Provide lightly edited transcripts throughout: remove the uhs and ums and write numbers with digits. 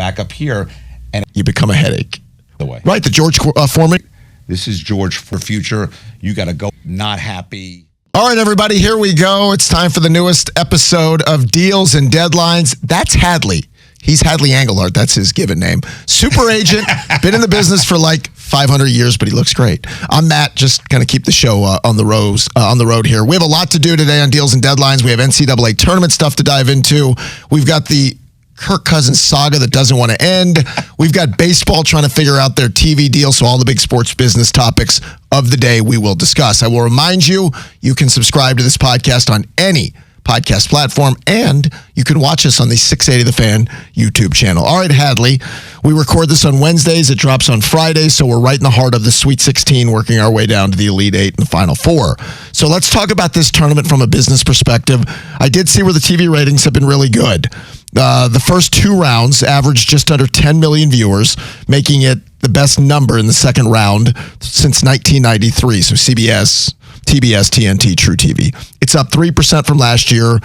back up here. And you become a headache. The way. Right, the George Foreman. This is George for future. You got to go not happy. All right, everybody, here we go. It's time for the newest episode of Deals and Deadlines. That's Hadley. He's Hadley Engelhardt. That's his given name. Super agent, been in the business for like 500 years, but he looks great. I'm Matt, just going to keep the show on the road here. We have a lot to do today on Deals and Deadlines. We have NCAA Tournament stuff to dive into. We've got the Kirk Cousins saga that doesn't want to end. We've got baseball trying to figure out their TV deal, so all the big sports business topics of the day we will discuss. I will remind you, you can subscribe to this podcast on any podcast platform, and you can watch us on the 680 The Fan YouTube channel. All right, Hadley, we record this on Wednesdays. It drops on Fridays, so we're right in the heart of the Sweet 16, working our way down to the Elite Eight and the Final Four. So let's talk about this tournament from a business perspective. I did see where the TV ratings have been really good. The first two rounds averaged just under 10 million viewers, making it the best number in the second round since 1993. So CBS, TBS, TNT, True TV. It's up 3% from last year.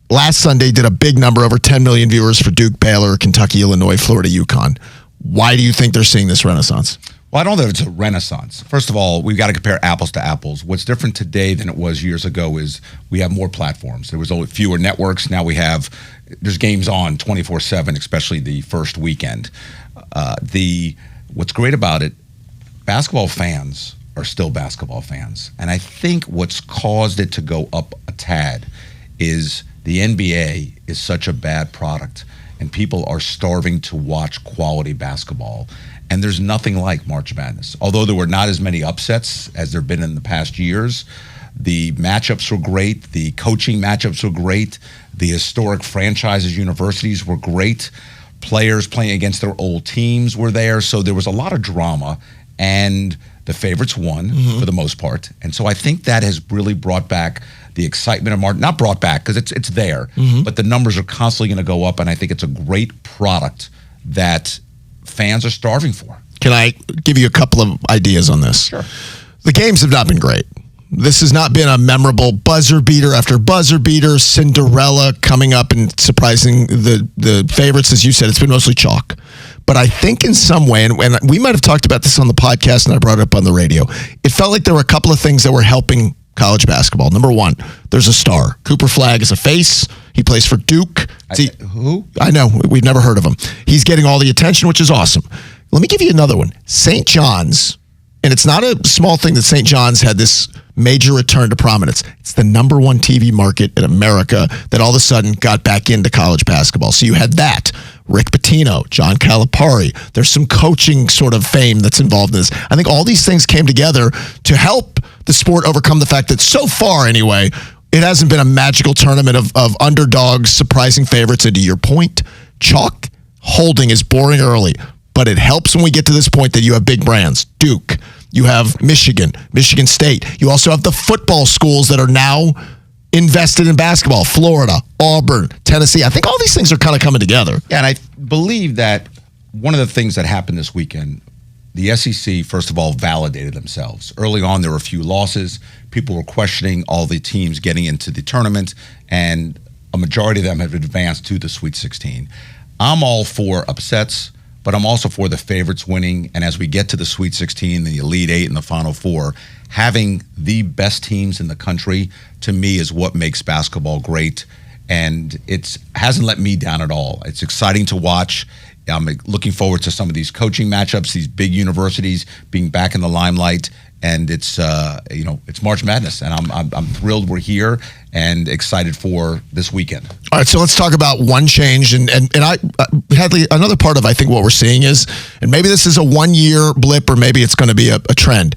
Last Sunday did a big number, over 10 million viewers for Duke, Baylor, Kentucky, Illinois, Florida, UConn. Why do you think they're seeing this renaissance? Well, I don't know that it's a renaissance. First of all, we've got to compare apples to apples. What's different today than it was years ago is we have more platforms. There was only fewer networks. Now there's games on 24/7, especially the first weekend. What's great about it, basketball fans are still basketball fans. And I think what's caused it to go up a tad is the NBA is such a bad product, and people are starving to watch quality basketball. And there's nothing like March Madness. Although there were not as many upsets as there have been in the past years, the matchups were great. The coaching matchups were great. The historic franchises, universities were great. Players playing against their old teams were there. So there was a lot of drama, and the favorites won for the most part. And so I think that has really brought back the excitement of March. Not brought back, because it's there, but the numbers are constantly going to go up, and I think it's a great product that fans are starving for. Can I give you a couple of ideas on this? Sure. The games have not been great. This has not been a memorable buzzer beater after buzzer beater, Cinderella coming up and surprising the favorites. As you said, it's been mostly chalk. But I think in some way, and we might have talked about this on the podcast and I brought it up on the radio, it felt like there were a couple of things that were helping college basketball. Number one, there's a star. Cooper Flagg is a face. He plays for Duke. Who? I know. We've never heard of him. He's getting all the attention, which is awesome. Let me give you another one. St. John's, and it's not a small thing that St. John's had this major return to prominence. It's the number one TV market in America that all of a sudden got back into college basketball. So you had that. Rick Pitino, John Calipari. There's some coaching sort of fame that's involved in this. I think all these things came together to help the sport overcome the fact that so far anyway, it hasn't been a magical tournament of underdogs, surprising favorites. And to your point, chalk holding is boring early, but it helps when we get to this point that you have big brands. Duke, you have Michigan State. You also have the football schools that are now invested in basketball. Florida, Auburn, Tennessee. I think all these things are kind of coming together. Yeah, and I believe that one of the things that happened this weekend, the SEC, first of all, validated themselves. Early on, there were a few losses. People were questioning all the teams getting into the tournament, and a majority of them have advanced to the Sweet 16. I'm all for upsets, but I'm also for the favorites winning. And as we get to the Sweet 16, the Elite Eight, and the Final Four, having the best teams in the country, to me, is what makes basketball great. And it hasn't let me down at all. It's exciting to watch. I'm looking forward to some of these coaching matchups, these big universities being back in the limelight. And it's March Madness, and I'm thrilled we're here and excited for this weekend. All right, so let's talk about one change, and Hadley, another part of I think what we're seeing is, and maybe this is a 1-year blip, or maybe it's going to be a trend.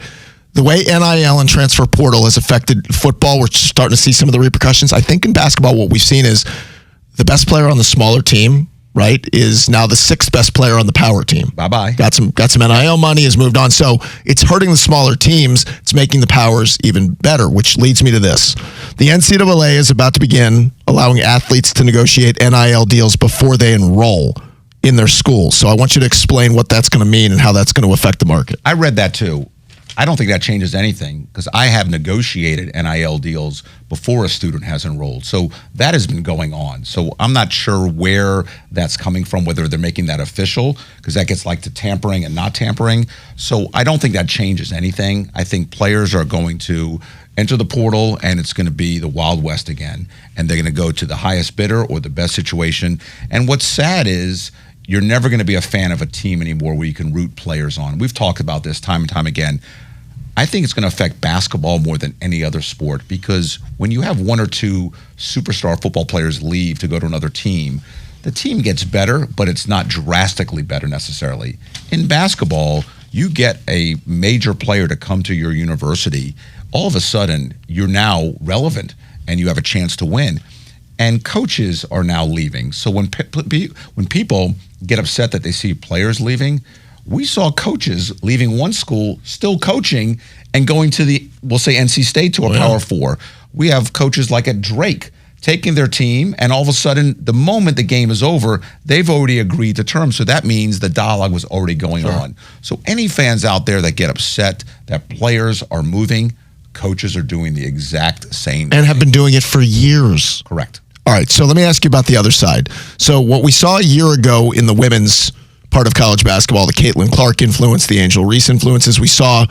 The way NIL and transfer portal has affected football, we're starting to see some of the repercussions. I think in basketball, what we've seen is the best player on the smaller team, right, is now the 6th best player on the power team. Bye-bye. Got some NIL money, has moved on. So it's hurting the smaller teams. It's making the powers even better, which leads me to this. The NCAA is about to begin allowing athletes to negotiate NIL deals before they enroll in their schools. So I want you to explain what that's going to mean and how that's going to affect the market. I read that too. I don't think that changes anything because I have negotiated NIL deals before a student has enrolled. So that has been going on. So I'm not sure where that's coming from, whether they're making that official, because that gets like to tampering and not tampering. So I don't think that changes anything. I think players are going to enter the portal and it's going to be the Wild West again. And they're going to go to the highest bidder or the best situation. And what's sad is you're never going to be a fan of a team anymore where you can root players on. We've talked about this time and time again. I think it's going to affect basketball more than any other sport because when you have one or two superstar football players leave to go to another team, the team gets better, but it's not drastically better necessarily. In basketball, you get a major player to come to your university, all of a sudden you're now relevant and you have a chance to win. And coaches are now leaving. So when people get upset that they see players leaving, we saw coaches leaving one school, still coaching, and going to we'll say NC State to a Power Four. We have coaches like at Drake taking their team, and all of a sudden, the moment the game is over, they've already agreed to terms. So that means the dialogue was already going on. So any fans out there that get upset that players are moving, coaches are doing the exact same and have been doing it for years. Correct. All right, so let me ask you about the other side. So what we saw a year ago in the women's part of college basketball, the Caitlin Clark influence, the Angel Reese influences, we saw,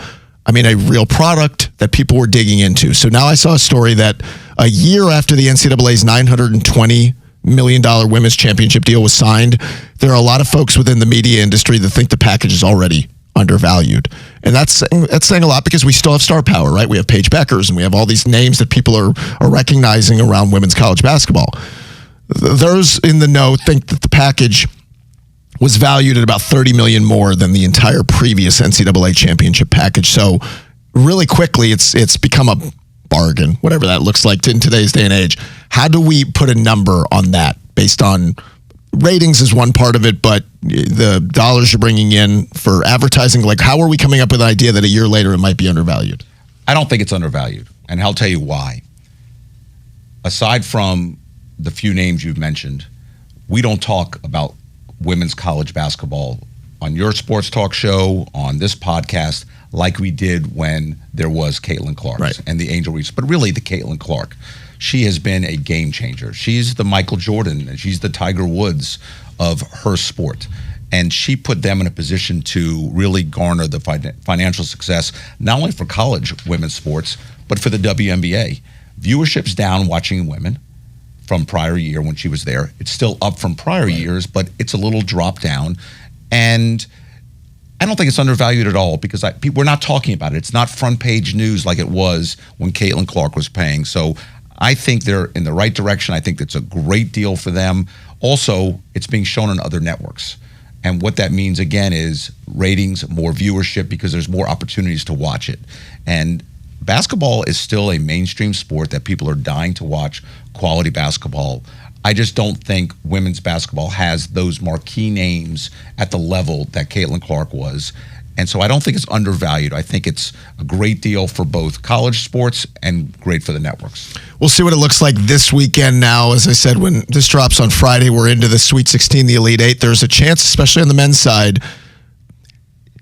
a real product that people were digging into. So now I saw a story that a year after the NCAA's $920 million women's championship deal was signed, there are a lot of folks within the media industry that think the package is already undervalued. And that's saying a lot because we still have star power, right? We have Paige Beckers and we have all these names that people are recognizing around women's college basketball. Those in the know think that the package was valued at about $30 million more than the entire previous NCAA championship package. So really quickly, it's become a bargain, whatever that looks like in today's day and age. How do we put a number on that based on ratings is one part of it, but the dollars you're bringing in for advertising, like how are we coming up with an idea that a year later it might be undervalued? I don't think it's undervalued, and I'll tell you why. Aside from the few names you've mentioned, we don't talk about women's college basketball on your sports talk show, on this podcast, like we did when there was Caitlin Clark and the Angel Reese, but really the Caitlin Clark. She has been a game changer. She's the Michael Jordan. She's the Tiger Woods of her sport. And she put them in a position to really garner the financial success, not only for college women's sports, but for the WNBA. Viewership's down watching women from prior year when she was there. It's still up from prior years, but it's a little drop down. And I don't think it's undervalued at all because we're not talking about it. It's not front page news like it was when Caitlin Clark was paying. So I think they're in the right direction. I think that's a great deal for them. Also, it's being shown on other networks. And what that means, again, is ratings, more viewership because there's more opportunities to watch it. And basketball is still a mainstream sport that people are dying to watch quality basketball. I just don't think women's basketball has those marquee names at the level that Caitlin Clark was. And so I don't think it's undervalued. I think it's a great deal for both college sports and great for the networks. We'll see what it looks like this weekend now. As I said, when this drops on Friday, we're into the Sweet 16, the Elite Eight. There's a chance, especially on the men's side,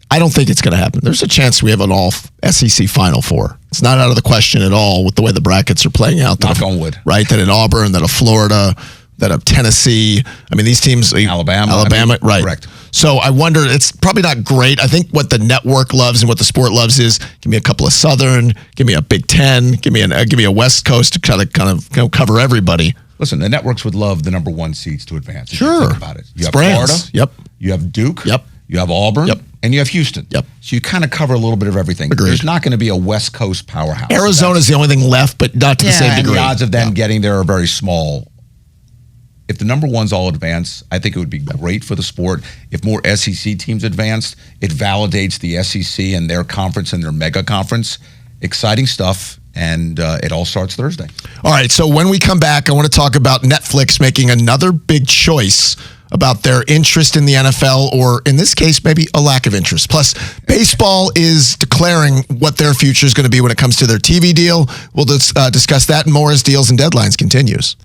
I don't think it's going to happen. There's a chance we have an all SEC Final Four. It's not out of the question at all with the way the brackets are playing out. Knock on wood. Right, that in Auburn, that of Florida, that of Tennessee. These teams... Alabama, right. Correct. So I wonder, it's probably not great. I think what the network loves and what the sport loves is give me a couple of Southern, give me a Big Ten, give me a West Coast to kind of cover everybody. Listen, the networks would love the number one seeds to advance. Sure. Think about it. You have brands. Florida. Yep. You have Duke. Yep. You have Auburn. Yep. And you have Houston. Yep. So you kind of cover a little bit of everything. Agreed. There's not going to be a West Coast powerhouse. Arizona's the only thing left, but not to the same degree. And the odds of them getting there are very small. If the number ones all advance, I think it would be great for the sport. If more SEC teams advanced, it validates the SEC and their conference and their mega conference. Exciting stuff, and it all starts Thursday. All right, so when we come back, I want to talk about Netflix making another big choice about their interest in the NFL, or in this case, maybe a lack of interest. Plus, baseball is declaring what their future is going to be when it comes to their TV deal. We'll discuss that and more as Deals and Deadlines continues.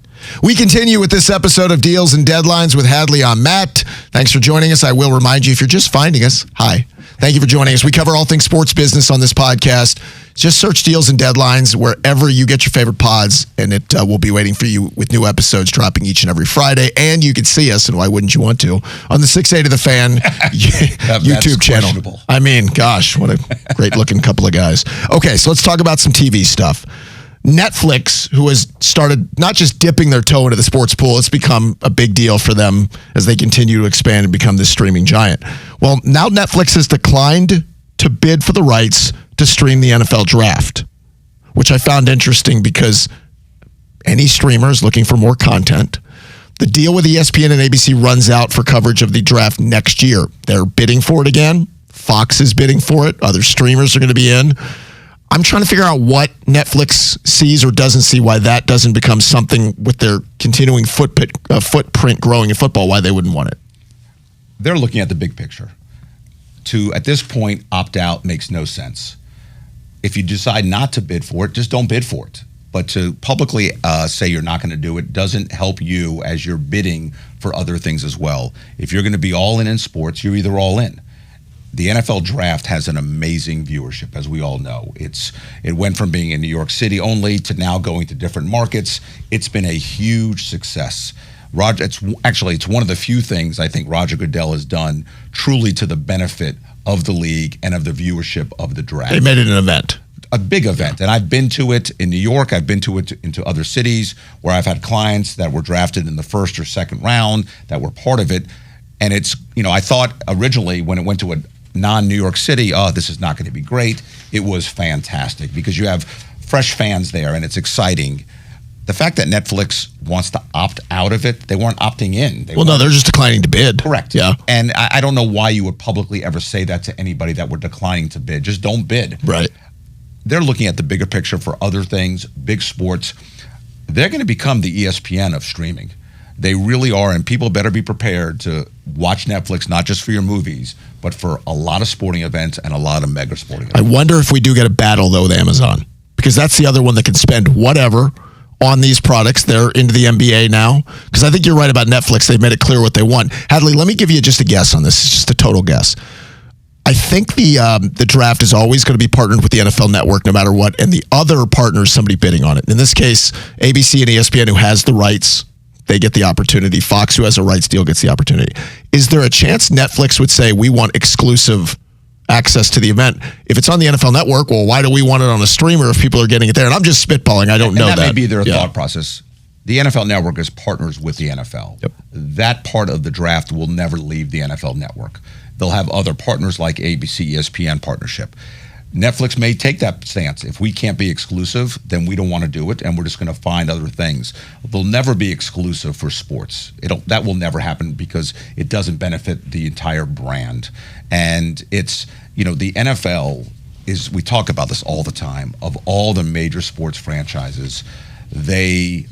We continue with this episode of Deals and Deadlines with Hadley and Matt. Thanks for joining us. I will remind you, if you're just finding us, hi. Thank you for joining us. We cover all things sports business on this podcast. Just search Deals and Deadlines wherever you get your favorite pods, and it will be waiting for you with new episodes dropping each and every Friday. And you can see us, and why wouldn't you want to, on the 680 The Fan YouTube channel. I mean, gosh, what a great-looking couple of guys. Okay, so let's talk about some TV stuff. Netflix, who has started not just dipping their toe into the sports pool, it's become a big deal for them as they continue to expand and become this streaming giant. Well, now Netflix has declined to bid for the rights to stream the NFL draft, which I found interesting because any streamer is looking for more content. The deal with ESPN and ABC runs out for coverage of the draft next year. They're bidding for it again. Fox is bidding for it. Other streamers are going to be in. I'm trying to figure out what Netflix sees or doesn't see, why that doesn't become something with their continuing footprint growing in football, why they wouldn't want it. They're looking at the big picture. To, at this point, opt out makes no sense. If you decide not to bid for it, just don't bid for it. But to publicly say you're not going to do it doesn't help you as you're bidding for other things as well. If you're going to be all in sports, you're either all in. The NFL draft has an amazing viewership, as we all know. It went from being in New York City only to now going to different markets. It's been a huge success. It's one of the few things I think Roger Goodell has done truly to the benefit of the league and of the viewership of the draft. They made it an event. A big event. And I've been to it in New York. I've been to it into other cities where I've had clients that were drafted in the first or second round that were part of it. And it's, I thought originally when it went to a non-New York City, this is not going to be great. It was fantastic because you have fresh fans there and it's exciting. The fact that Netflix wants to opt out of it, they weren't opting in. No, they're just declining to bid. Correct. Yeah. And I don't know why you would publicly ever say that to anybody that were declining to bid. Just don't bid. Right. They're looking at the bigger picture for other things, big sports. They're going to become the ESPN of streaming. They really are, and people better be prepared to watch Netflix, not just for your movies, but for a lot of sporting events and a lot of mega sporting events. I wonder if we do get a battle, though, with Amazon, because that's the other one that can spend whatever on these products. They're into the NBA now, because I think you're right about Netflix. They've made it clear what they want. Hadley, let me give you just a guess on this. It's just a total guess. I think the draft is always going to be partnered with the NFL Network no matter what, and the other partner is somebody bidding on it. In this case, ABC and ESPN, who has the rights, they get the opportunity. Fox, who has a rights deal, gets the opportunity. Is there a chance Netflix would say, we want exclusive access to the event? If it's on the NFL Network, well, why do we want it on a streamer if people are getting it there? And I'm just spitballing. I don't know that. That may be their thought process. The NFL Network is partners with the NFL. Yep. That part of the draft will never leave the NFL Network. They'll have other partners like ABC, ESPN partnership. Netflix may take that stance. If we can't be exclusive, then we don't want to do it, and we're just going to find other things. They'll never be exclusive for sports. That will never happen because it doesn't benefit the entire brand. And it's, the NFL is, we talk about this all the time, of all the major sports franchises, they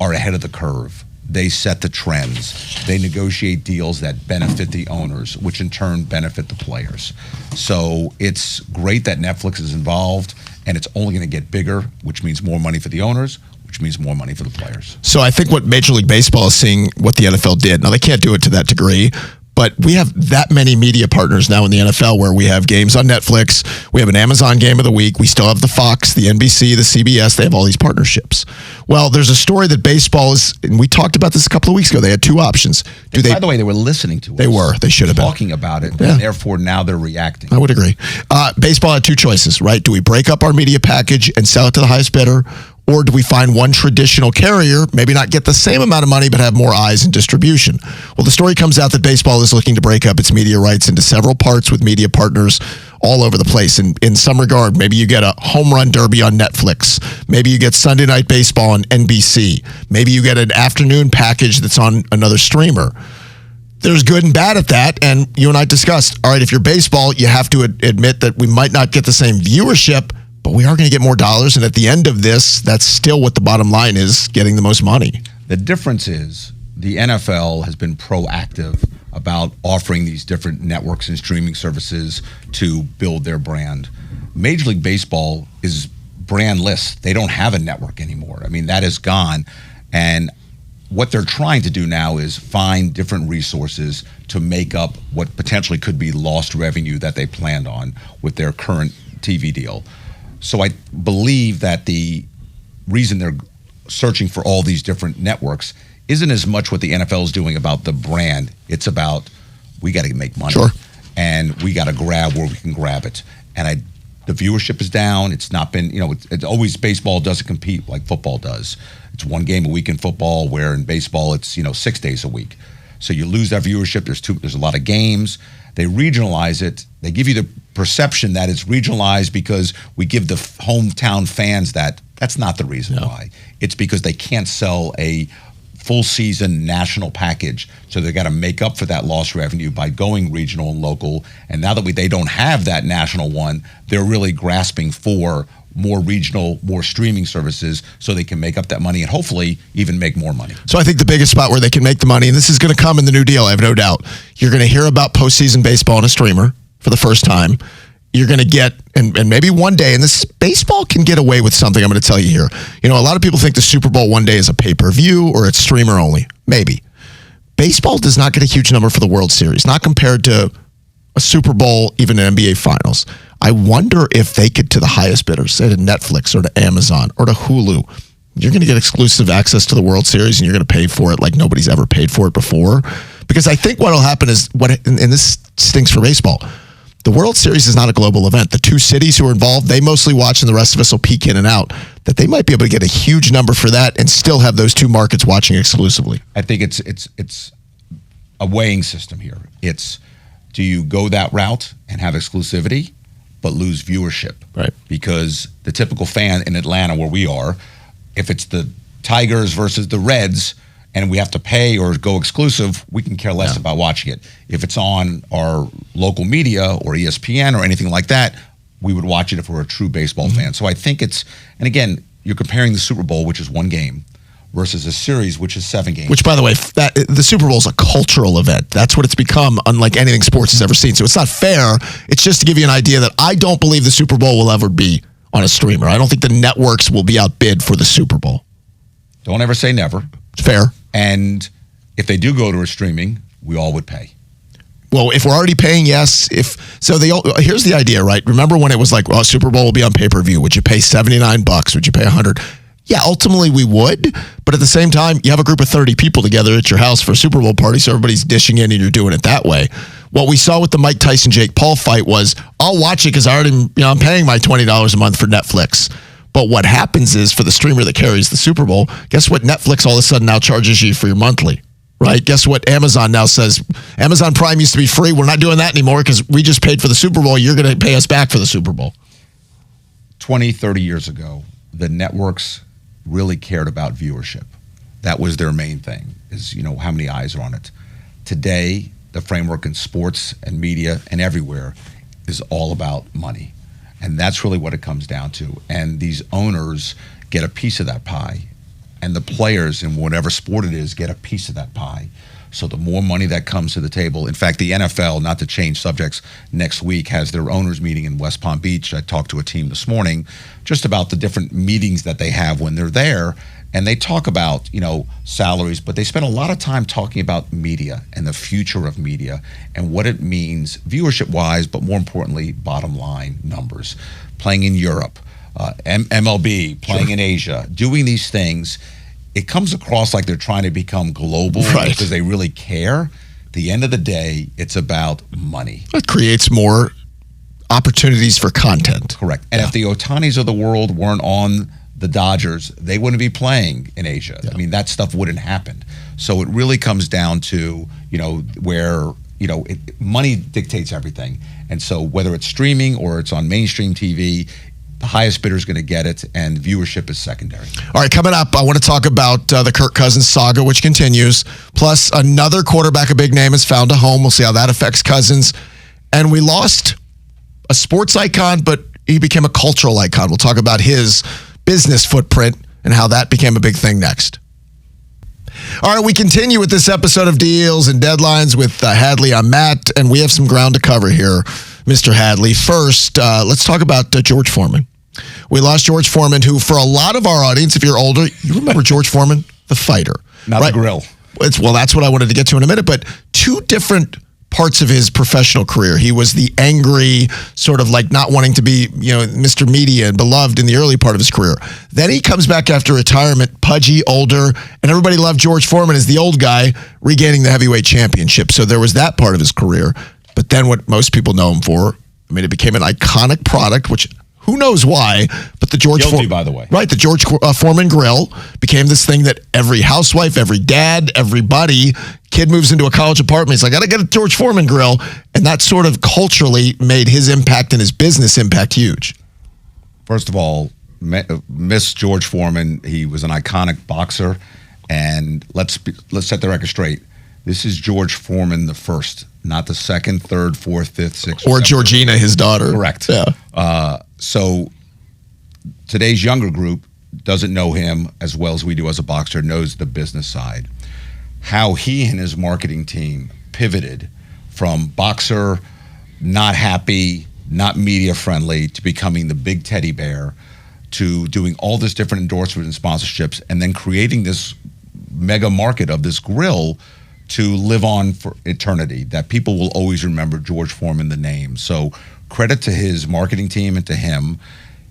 are ahead of the curve. They set the trends. They negotiate deals that benefit the owners, which in turn benefit the players. So it's great that Netflix is involved, and it's only going to get bigger, which means more money for the owners, which means more money for the players. So I think what Major League Baseball is seeing what the NFL did. Now, they can't do it to that degree, but we have that many media partners now in the NFL where we have games on Netflix. We have an Amazon game of the week. We still have the Fox, the NBC, the CBS. They have all these partnerships. Well, there's a story that baseball is, and we talked about this a couple of weeks ago. They had two options. By the way, they were listening to us. They were. They should have been. Talking about it, and therefore now they're reacting. I would agree. Baseball had two choices, right? Do we break up our media package and sell it to the highest bidder? Or do we find one traditional carrier, maybe not get the same amount of money, but have more eyes and distribution? Well, the story comes out that baseball is looking to break up its media rights into several parts with media partners all over the place. In some regard, maybe you get a home run derby on Netflix. Maybe you get Sunday Night Baseball on NBC. Maybe you get an afternoon package that's on another streamer. There's good and bad at that, and you and I discussed, all right, if you're baseball, you have to admit that we might not get the same viewership, but we are going to get more dollars, and at the end of this, that's still what the bottom line is, getting the most money. The difference is the NFL has been proactive about offering these different networks and streaming services to build their brand. Major League Baseball is brandless. They don't have a network anymore. I mean, that is gone. And what they're trying to do now is find different resources to make up what potentially could be lost revenue that they planned on with their current TV deal. So I believe that the reason they're searching for all these different networks isn't as much what the NFL is doing about the brand. It's about, we got to make money. Sure. And we got to grab where we can grab it. And the viewership is down. It's not been, it's always, baseball doesn't compete like football does. It's one game a week in football, where in baseball it's 6 days a week. So you lose that viewership. There's a lot of games. They regionalize it. They give you the perception that it's regionalized because we give the hometown fans that. That's not the reason why. It's because they can't sell a full season national package. So they got to make up for that lost revenue by going regional and local. And now that they don't have that national one, they're really grasping for more regional, more streaming services so they can make up that money and hopefully even make more money. So I think the biggest spot where they can make the money, and this is going to come in the new deal, I have no doubt, you're going to hear about postseason baseball on a streamer for the first time. You're going to get, and maybe one day, and this baseball can get away with something I'm going to tell you here. A lot of people think the Super Bowl one day is a pay-per-view or it's streamer only. Maybe. Baseball does not get a huge number for the World Series, not compared to a Super Bowl, even an NBA Finals. I wonder if they get to the highest bidders, say to Netflix or to Amazon or to Hulu. You're going to get exclusive access to the World Series and you're going to pay for it like nobody's ever paid for it before. Because I think what will happen is, and this stinks for baseball, the World Series is not a global event. The two cities who are involved, they mostly watch and the rest of us will peek in and out. That they might be able to get a huge number for that and still have those two markets watching exclusively. I think it's a weighing system here. It's, do you go that route and have exclusivity but lose viewership? Right. Because the typical fan in Atlanta where we are, if it's the Tigers versus the Reds and we have to pay or go exclusive, we can care less about watching it. If it's on our local media or ESPN or anything like that, we would watch it if we're a true baseball fan. So I think it's, and again, you're comparing the Super Bowl, which is one game, versus a series, which is 7 games. Which, by the way, the Super Bowl is a cultural event. That's what it's become, unlike anything sports has ever seen. So it's not fair. It's just to give you an idea that I don't believe the Super Bowl will ever be on a streamer. I don't think the networks will be outbid for the Super Bowl. Don't ever say never. It's fair. And if they do go to a streaming, we all would pay. Well, if we're already paying, yes. Here's the idea, right? Remember when it was like, well, Super Bowl will be on pay-per-view. Would you pay $79? Would you pay $100? Yeah, ultimately we would. But at the same time, you have a group of 30 people together at your house for a Super Bowl party, so everybody's dishing in and you're doing it that way. What we saw with the Mike Tyson-Jake Paul fight was, I'll watch it because I'm paying my $20 a month for Netflix. But what happens is, for the streamer that carries the Super Bowl, guess what Netflix all of a sudden now charges you for your monthly, right? Guess what Amazon now says? Amazon Prime used to be free. We're not doing that anymore because we just paid for the Super Bowl. You're going to pay us back for the Super Bowl. 20, 30 years ago, the networks really cared about viewership. That was their main thing, is, how many eyes are on it. Today, the framework in sports and media and everywhere is all about money. And that's really what it comes down to. And these owners get a piece of that pie. And the players in whatever sport it is get a piece of that pie. So the more money that comes to the table. In fact, the NFL, not to change subjects, next week has their owners meeting in West Palm Beach. I talked to a team this morning just about the different meetings that they have when they're there. And they talk about, salaries, but they spend a lot of time talking about media and the future of media and what it means viewership-wise, but more importantly, bottom line numbers. Playing in Europe, MLB, playing in Asia, doing these things, it comes across like they're trying to become global because they really care. At the end of the day, it's about money. It creates more opportunities for content. Correct. And if the Ohtanis of the world weren't on the Dodgers, they wouldn't be playing in Asia. Yeah. I mean, that stuff wouldn't happen. So it really comes down to, where, money dictates everything. And so whether it's streaming or it's on mainstream TV, the highest bidder is going to get it, and viewership is secondary. All right, coming up, I want to talk about the Kirk Cousins saga, which continues. Plus, another quarterback, a big name, has found a home. We'll see how that affects Cousins. And we lost a sports icon, but he became a cultural icon. We'll talk about his business footprint and how that became a big thing next. All right, we continue with this episode of Deals and Deadlines with Hadley and Matt, and we have some ground to cover here, Mr. Hadley. First, let's talk about George Foreman. We lost George Foreman, who, for a lot of our audience, if you're older, you remember George Foreman, the fighter. Not the grill. Well, that's what I wanted to get to in a minute, but two different parts of his professional career. He was the angry, sort of like not wanting to be, Mr. Media and beloved in the early part of his career. Then he comes back after retirement, pudgy, older, and everybody loved George Foreman as the old guy regaining the heavyweight championship. So there was that part of his career. But then what most people know him for, it became an iconic product, which who knows why, but the George Guilty, by the way. Right, the George Foreman grill became this thing that every housewife, every dad, everybody, kid moves into a college apartment, he's like, I got to get a George Foreman grill. And that sort of culturally made his impact and his business impact huge. First of all, miss George Foreman. He was an iconic boxer. And let's set the record straight. This is George Foreman the first, not the second, third, fourth, fifth, sixth. Or Georgina, his daughter. Correct. Yeah. So today's younger group doesn't know him as well as we do as a boxer, knows the business side. How he and his marketing team pivoted from boxer, not happy, not media friendly, to becoming the big teddy bear, to doing all this different endorsements and sponsorships, and then creating this mega market of this grill to live on for eternity, that people will always remember George Foreman, the name. So credit to his marketing team and to him.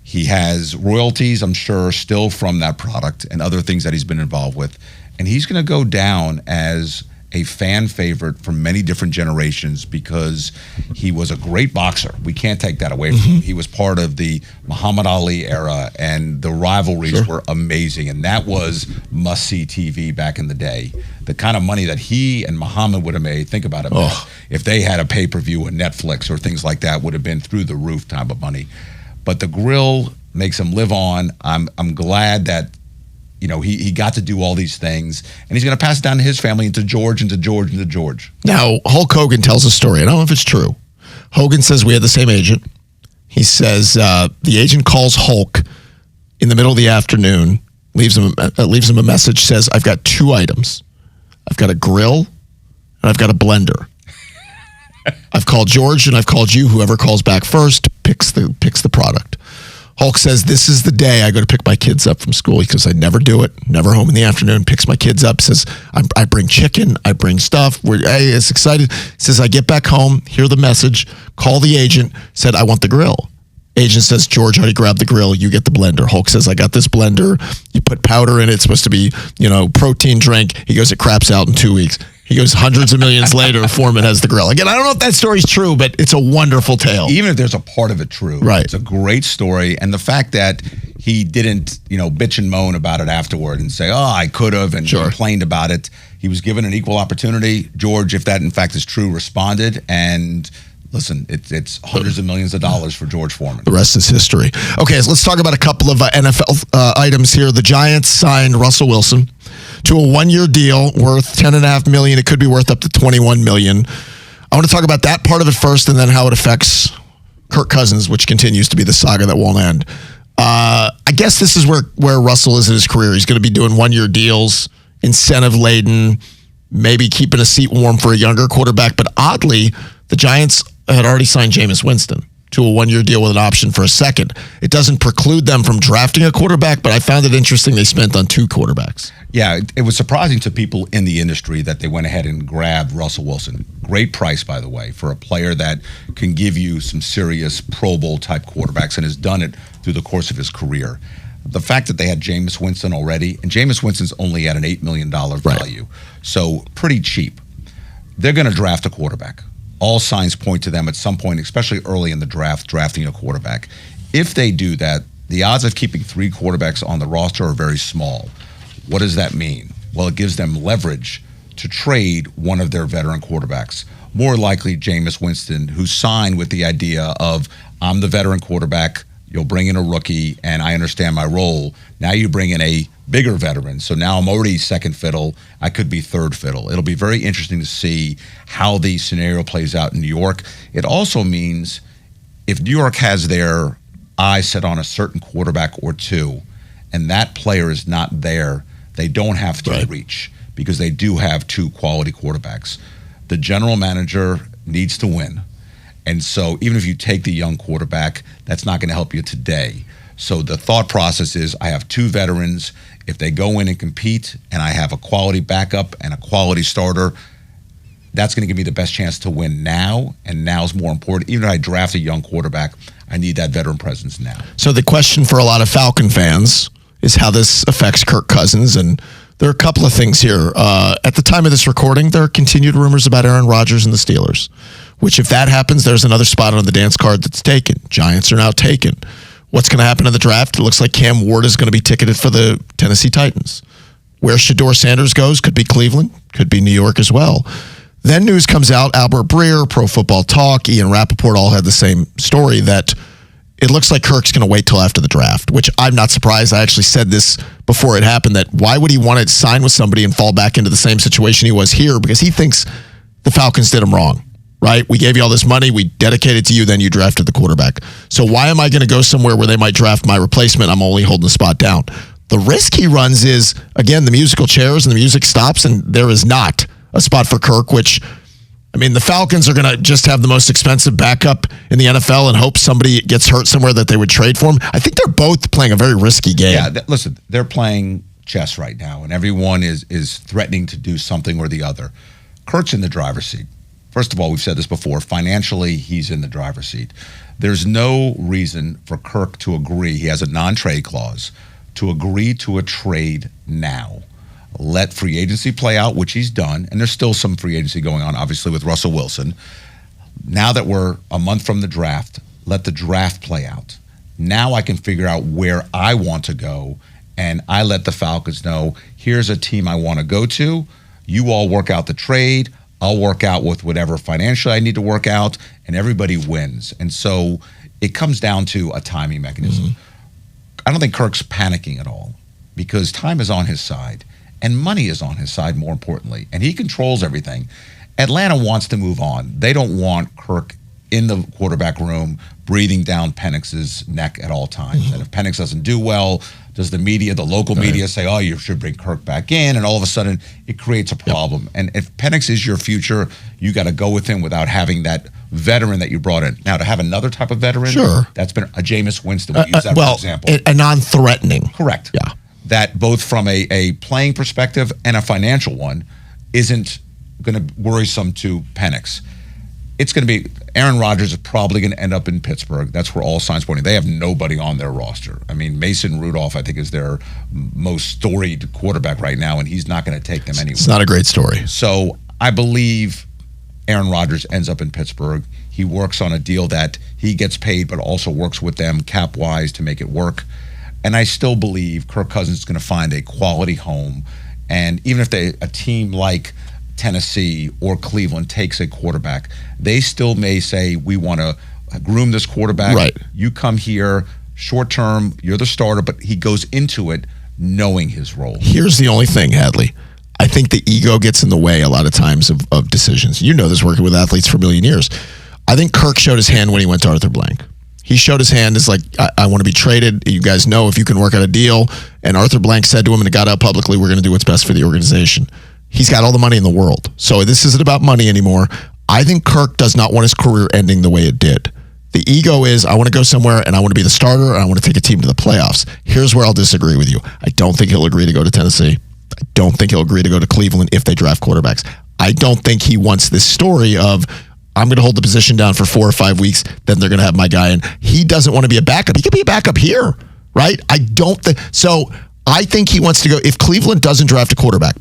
He has royalties, I'm sure, still from that product and other things that he's been involved with. And he's going to go down as a fan favorite for many different generations because he was a great boxer. We can't take that away from him. He was part of the Muhammad Ali era, and the rivalries were amazing. And that was must-see TV back in the day. The kind of money that he and Muhammad would have made, think about it, Matt, if they had a pay-per-view on Netflix or things like that, would have been through the roof type of money. But the grill makes him live on. I'm glad that he got to do all these things, and he's going to pass it down to his family and to George and to George and to George. Now, Hulk Hogan tells a story. I don't know if it's true. Hogan says we had the same agent. He says the agent calls Hulk in the middle of the afternoon, leaves him a message, says, I've got two items. I've got a grill and I've got a blender. I've called George and I've called you. Whoever calls back first picks the product. Hulk says, this is the day I go to pick my kids up from school because I never do it, never home in the afternoon, picks my kids up, says, I bring chicken, I bring stuff. It's excited. Says, I get back home, hear the message, call the agent, said, I want the grill. Agent says, George, already grabbed the grill, you get the blender. Hulk says, I got this blender, you put powder in it, it's supposed to be, protein drink. He goes, it craps out in 2 weeks. He goes, hundreds of millions later, Foreman has the grill. Again, I don't know if that story's true, but it's a wonderful tale. Even if there's a part of it true, right? It's a great story. And the fact that he didn't, bitch and moan about it afterward and say, I could have, and complained about it. He was given an equal opportunity. George, if that in fact is true, responded. And listen, it's hundreds of millions of dollars for George Foreman. The rest is history. Okay, so let's talk about a couple of NFL items here. The Giants signed Russell Wilson to a 1-year deal worth $10.5 million. It could be worth up to $21 million. I want to talk about that part of it first, and then how it affects Kirk Cousins, which continues to be the saga that won't end. I guess this is where Russell is in his career. He's going to be doing 1-year deals, incentive-laden, maybe keeping a seat warm for a younger quarterback. But oddly, the Giants had already signed Jameis Winston to a 1-year deal with an option for a second. It doesn't preclude them from drafting a quarterback, but I found it interesting they spent on 2 quarterbacks. Yeah, it was surprising to people in the industry that they went ahead and grabbed Russell Wilson. Great price, by the way, for a player that can give you some serious Pro Bowl type quarterbacks and has done it through the course of his career. The fact that they had Jameis Winston already, and Jameis Winston's only at an $8 million value, so pretty cheap. They're going to draft a quarterback. All signs point to them at some point, especially early in the draft, drafting a quarterback. If they do that, the odds of keeping 3 quarterbacks on the roster are very small. What does that mean? Well, it gives them leverage to trade one of their veteran quarterbacks. More likely Jameis Winston, who signed with the idea of, I'm the veteran quarterback, you'll bring in a rookie, and I understand my role. Now you bring in a bigger veteran. So now I'm already second fiddle. I could be third fiddle. It'll be very interesting to see how the scenario plays out in New York. It also means if New York has their eyes set on a certain quarterback or two, and that player is not there, they don't have to reach because they do have 2 quality quarterbacks. The general manager needs to win. And so even if you take the young quarterback, that's not going to help you today. So the thought process is I have two veterans. If they go in and compete and I have a quality backup and a quality starter, that's going to give me the best chance to win now, and now's more important. Even if I draft a young quarterback, I need that veteran presence now. So the question for a lot of Falcon fans is how this affects Kirk Cousins, and there are a couple of things here. At the time of this recording, there are continued rumors about Aaron Rodgers and the Steelers, which if that happens, there's another spot on the dance card that's taken. Giants are now taken. What's going to happen in the draft? It looks like Cam Ward is going to be ticketed for the Tennessee Titans. Where Shedeur Sanders goes could be Cleveland, could be New York as well. Then news comes out, Albert Breer, Pro Football Talk, Ian Rappaport all had the same story that it looks like Kirk's going to wait till after the draft, which I'm not surprised. I actually said this before it happened, that why would he want to sign with somebody and fall back into the same situation he was here? Because he thinks the Falcons did him wrong. Right? We gave you all this money. We dedicated to you. Then you drafted the quarterback. So why am I going to go somewhere where they might draft my replacement? I'm only holding the spot down. The risk he runs is, again, the musical chairs and the music stops, and there is not a spot for Kirk, which, I mean, the Falcons are going to just have the most expensive backup in the NFL and hope somebody gets hurt somewhere that they would trade for him. I think they're both playing a very risky game. Yeah, listen, they're playing chess right now, and everyone is threatening to do something or the other. Kirk's in the driver's seat. First of all, we've said this before, financially, he's in the driver's seat. There's no reason for Kirk to agree, he has a non-trade clause, to agree to a trade now. Let free agency play out, which he's done, and there's still some free agency going on, obviously, with Russell Wilson. Now that we're a month from the draft, let the draft play out. Now I can figure out where I want to go, and I let the Falcons know, here's a team I want to go to. You all work out the trade. I'll work out with whatever financially I need to work out, and everybody wins. And so it comes down to a timing mechanism. Mm-hmm. I don't think Kirk's panicking at all because time is on his side, and money is on his side, more importantly, and he controls everything. Atlanta wants to move on. They don't want Kirk in the quarterback room breathing down Penix's neck at all times. Mm-hmm. And if Penix doesn't do well, does the media, the local media say, oh, you should bring Kirk back in? And all of a sudden, it creates a problem. Yep. And if Penix is your future, you got to go with him without having that veteran that you brought in. Now, to have another type of veteran, sure, that's been a Jameis Winston. We use that for example. A non-threatening. Correct. Yeah. That both from a playing perspective and a financial one isn't going to worrisome to Penix. It's going to be Aaron Rodgers is probably going to end up in Pittsburgh. That's where all signs pointing. They have nobody on their roster. I mean, Mason Rudolph, I think, is their most storied quarterback right now, and he's not going to take them anywhere. It's not a great story. So I believe Aaron Rodgers ends up in Pittsburgh. He works on a deal that he gets paid, but also works with them cap-wise to make it work. And I still believe Kirk Cousins is going to find a quality home. And even if a team like Tennessee or Cleveland takes a quarterback, they still may say, we want to groom this quarterback. Right. You come here, short term, you're the starter, but he goes into it knowing his role. Here's the only thing, Hadley. I think the ego gets in the way a lot of times of decisions. You know this, working with athletes for a million years. I think Kirk showed his hand when he went to Arthur Blank. He showed his hand as like, I want to be traded. You guys know if you can work out a deal. And Arthur Blank said to him, and it got out publicly, we're going to do what's best for the organization. He's got all the money in the world. So this isn't about money anymore. I think Kirk does not want his career ending the way it did. The ego is, I want to go somewhere and I want to be the starter and I want to take a team to the playoffs. Here's where I'll disagree with you. I don't think he'll agree to go to Tennessee. I don't think he'll agree to go to Cleveland if they draft quarterbacks. I don't think he wants this story of, I'm going to hold the position down for 4 or 5 weeks, then they're going to have my guy in. He doesn't want to be a backup. He could be a backup here, right? I don't think so. I think he wants to go. If Cleveland doesn't draft a quarterback,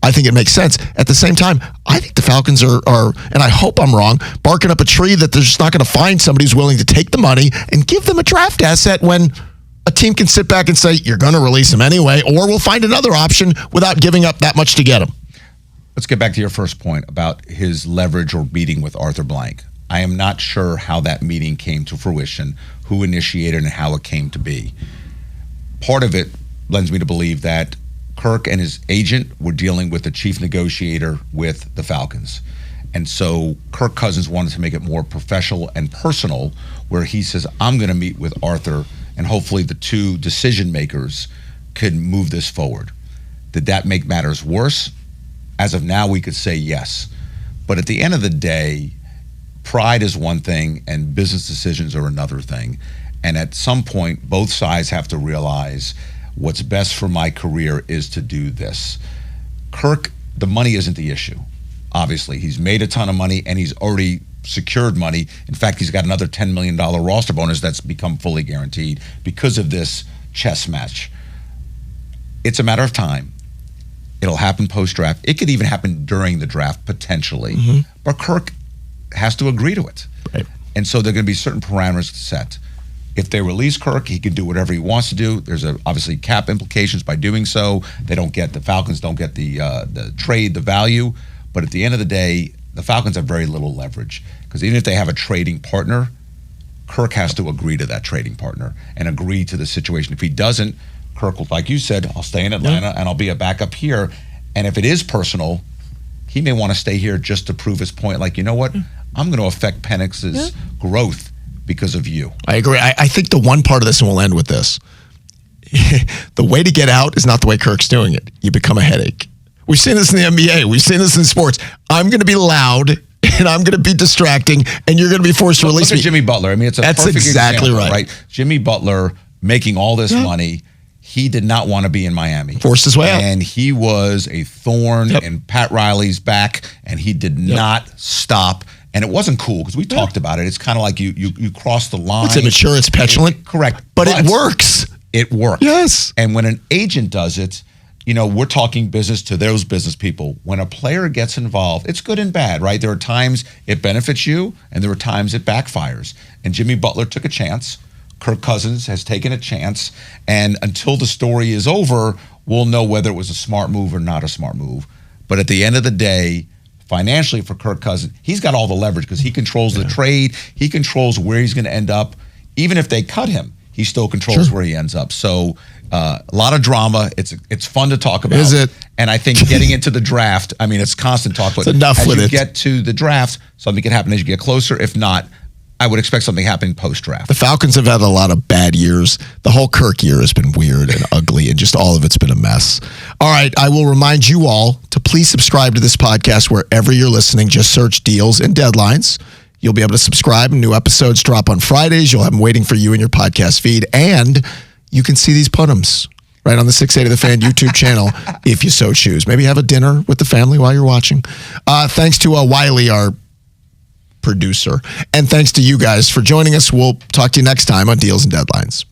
I think it makes sense. At the same time, I think the Falcons are, and I hope I'm wrong, barking up a tree that they're just not going to find somebody who's willing to take the money and give them a draft asset when a team can sit back and say, you're going to release him anyway, or we'll find another option without giving up that much to get him. Let's get back to your first point about his leverage or meeting with Arthur Blank. I am not sure how that meeting came to fruition, who initiated and how it came to be. Part of it lends me to believe that Kirk and his agent were dealing with the chief negotiator with the Falcons. And so Kirk Cousins wanted to make it more professional and personal, where he says, I'm going to meet with Arthur, and hopefully the two decision makers could move this forward. Did that make matters worse? As of now, we could say yes. But at the end of the day, pride is one thing and business decisions are another thing. And at some point, both sides have to realize what's best for my career is to do this. Kirk, the money isn't the issue. Obviously, he's made a ton of money and he's already secured money. In fact, he's got another $10 million roster bonus that's become fully guaranteed because of this chess match. It's a matter of time. It'll happen post-draft. It could even happen during the draft, potentially. Mm-hmm. But Kirk has to agree to it. Right. And so there are going to be certain parameters set. If they release Kirk, he can do whatever he wants to do. There's obviously cap implications by doing so. The Falcons don't get the trade, the value. But at the end of the day, the Falcons have very little leverage. Because even if they have a trading partner, Kirk has to agree to that trading partner and agree to the situation. If he doesn't, Kirk will, like you said, I'll stay in Atlanta and I'll be a backup here. And if it is personal, he may want to stay here just to prove his point. Like, you know what? I'm going to affect Penix's growth because of you. I agree. I think the one part of this, and we'll end with this, the way to get out is not the way Kirk's doing it. You become a headache. We've seen this in the NBA. We've seen this in sports. I'm going to be loud and I'm going to be distracting and you're going to be forced to release me. Look at Jimmy Butler. I mean, it's a That's perfect exactly example, right. Jimmy Butler making all this money. He did not want to be in Miami. Forced his way out. And he was a thorn in Pat Riley's back, and he did not stop. And it wasn't cool because we talked about it. It's kind of like you cross the line. It's immature. It's petulant. Correct. But it works. It works. Yes. And when an agent does it, we're talking business to those business people. When a player gets involved, it's good and bad, right? There are times it benefits you, and there are times it backfires. And Jimmy Butler took a chance. Kirk Cousins has taken a chance, and until the story is over, we'll know whether it was a smart move or not a smart move. But at the end of the day, financially for Kirk Cousins, he's got all the leverage because he controls the trade. He controls where he's going to end up. Even if they cut him, he still controls where he ends up. So a lot of drama. It's fun to talk about. Is it? And I think getting into the draft, I mean, it's constant talk. But enough with it. As you get to the draft, something can happen as you get closer. If not, I would expect something happening post-draft. The Falcons have had a lot of bad years. The whole Kirk year has been weird and ugly, and just all of it's been a mess. All right, I will remind you all to please subscribe to this podcast wherever you're listening. Just search Deals and Deadlines. You'll be able to subscribe, and new episodes drop on Fridays. You'll have them waiting for you in your podcast feed, and you can see these put-ems right on the 680 The Fan YouTube channel if you so choose. Maybe have a dinner with the family while you're watching. Thanks to Wiley, our producer. And thanks to you guys for joining us. We'll talk to you next time on Deals and Deadlines.